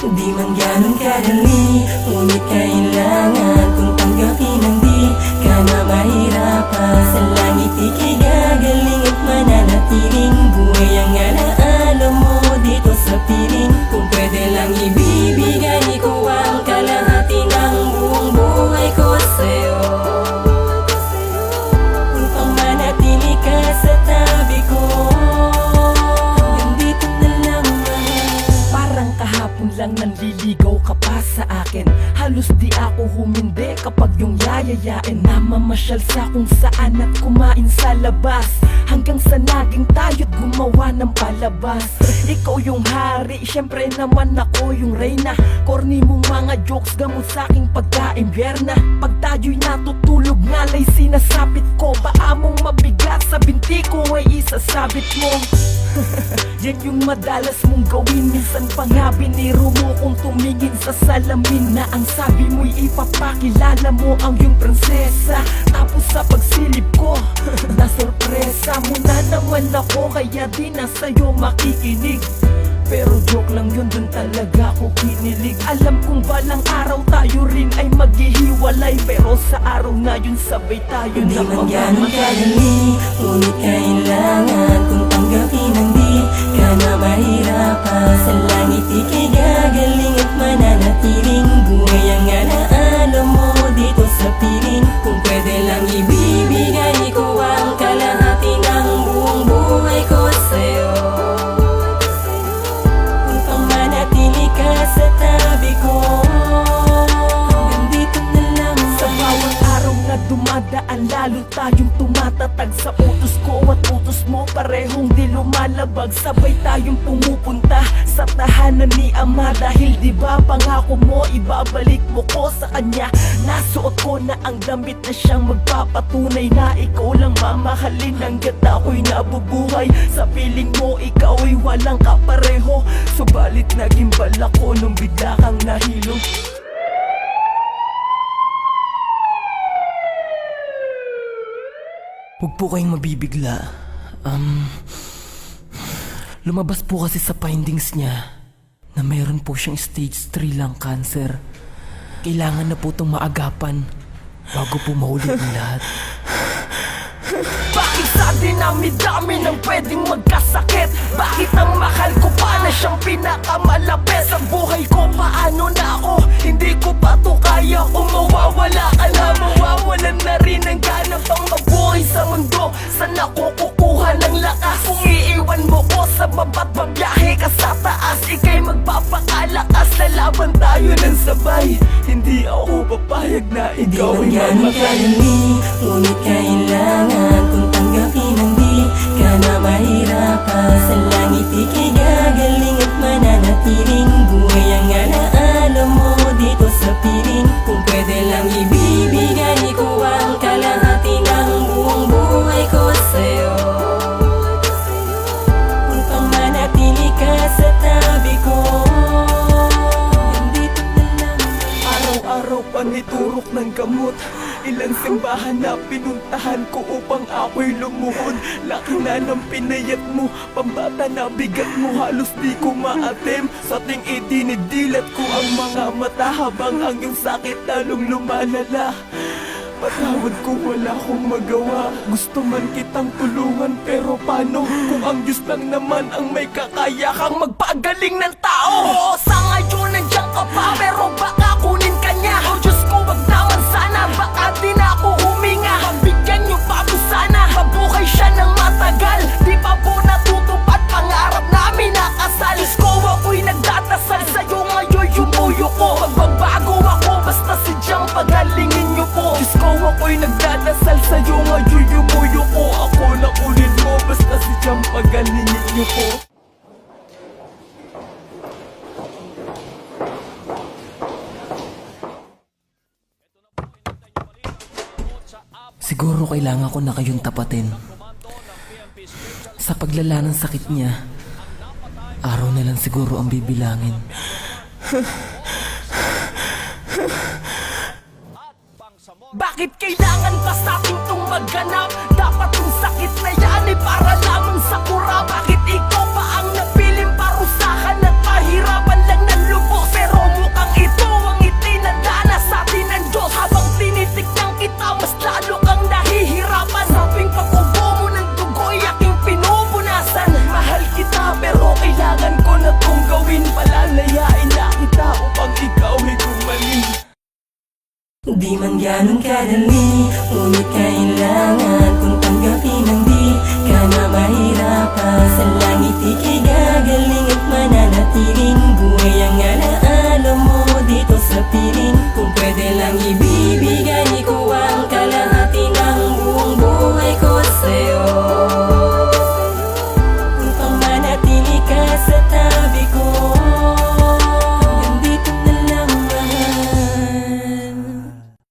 Di man ganun kadali, ngunit kailangan kung tanggapin ang di ka na mahirapan. Sa langit ikigagaling at mananatiling buhay ang alaala mo dito sa piling. Kung pwede lang ibibigay ko ang kalahati ng buong buhay ko sa'yo, upang manatili ka sa tabi ko. Hanggang dito na lang, Parang kahapon lang nanliligaw ka pa sa akin. Halos di ako humindi kapag yung yayayain. Namamasyal sa kung saan at kumain sa labas, hanggang sa naging tayo't gumawa ng palabas. Ikaw yung hari, syempre naman ako yung reyna. Corny mong mga jokes, gamot sa'king pagka-imbierna. Pag tayo'y natutulog, ngalay sinasapit ko. Baa mong mabigat sa binti ko ay isasabit mo. Yan yung madalas mong gawin. Minsan pa nga biniro mo kung tumingin sa salamin, na ang sabi mo'y ipapakilala mo ang iyong prinsesa. Tapos sa pagsilip ko, nasorpresa mo na naman ako, kaya di na sa'yo makikinig. Pero joke lang yun, dun talaga ako kinilig. Alam kong balang araw tayo rin ay maghihiwalay, pero sa araw na yun sabay tayo di na man ganun mamamatay. kadali, ngunit kailangan kung tanggapin ang di ka na mahirapan. Sa langit ikigagaling at mananatiling buhay ang alaala mo dito sa piling. Kung pwede lang ibibigay ko ang kalahati ng buong buhay ko sa'yo, upang manatili ka sa tabi ko. Hanggang dito na lang. Sa bawat araw na dumadaan, lalo tayong tumatatag. Sa utos ko at utos mo, parehong di lumalabag. Sabay tayong pumupunta sa tahanan ni Ama, dahil di ba pangako mo ibabalik mo ko sa kanya. Nasuot ko na ang damit na siyang magpapatunay na ikaw lang mamahalin hanggat ako'y nabubuhay. Sa piling mo ikaw ay walang kapareho, subalit naging bala ko nung bigla kang nahilo. Huwag po kayong mabibigla. Lumabas po kasi sa findings niya na mayroon po siyang stage 3 lang cancer. Kailangan na po itong maagapan bago po mahuli ang lahat. Bakit sa dinami-dami nang pwedeng magkasakit? Bakit ang mahal ko pa na siyang pinakamalapit sa buhay ko? Paano na ako? Hindi ko pa to kaya. Kung mawawala ka na, mawawalan na rin ang gana pang mabuhay sa mundo. Saan ako kukuha ng lakas? Kung iiwan mo ko sa baba't babiyahe ka sa taas, ika'y magpapakalakas. Lalaban tayo ng sabay, hindi ako papayag na Di ikaw man ay ganun mamatay. kadali, ngunit kailangan kung tanggapin ang di ka na mahirapan. Sa langit ikigagaling at mananatiling buhay ang alaala mo dito sa piling. Kung pwede lang ibibigay ko ang kalahati ng buong buhay ko sa'yo, upang manatili ka sa tabi ko. Hanggang dito na lang. Araw-araw paniturok ng gamot, ilang simbahan na pinuntahan ko upang ako'y lumuhod. Laki na ng pinayat mo, pambata na bigat mo, halos di ko maatim. Sa ting idinidilat ko ang mga mata, habang ang iyong sakit lalong lumalala. Patawad ko, wala akong magawa. Gusto man kitang tulungan, pero paano kung ang Diyos lang naman ang may kakayahang magpagaling ng tao? Oo, sa ngayon nandiyan ka pa, pero baka kunin ka niya. Oh Diyos ko, wag naman sana, baka di na ako huminga. Pabigyan niyo pa ako sana, mabuhay siya ng matagal. Di pa po natutupad pangarap namin na kasal. Diyos ko, ako'y nagdadasal sa'yo ngayon yumuyo ko. Magbabago ako, basta si Diyang pagalingin niyo po. Diyos ko, ako'y nagdadasal sa'yo ngayon yumuyo ko. Ako na ulit mo, basta si Diyang pagalingin niyo po. Siguro kailangan ko na kayong tapatin. Sa paglala ng sakit niya, araw na lang siguro ang bibilangin. Bakit kailangan pa sa ating itong magganap? Dapat yung sakit na yan ay para lamang sa kura. Bakit ikaw pa ang napiling parusahan at pahirapan lang ng lubos? ganun kadali, ngunit kailangan kung tanggapin ang di ka na mahirapan. Sa langit ika'y gagaling at mananatiling, buhay ang alaala mo dito sa piling. Kung pwede lang ibig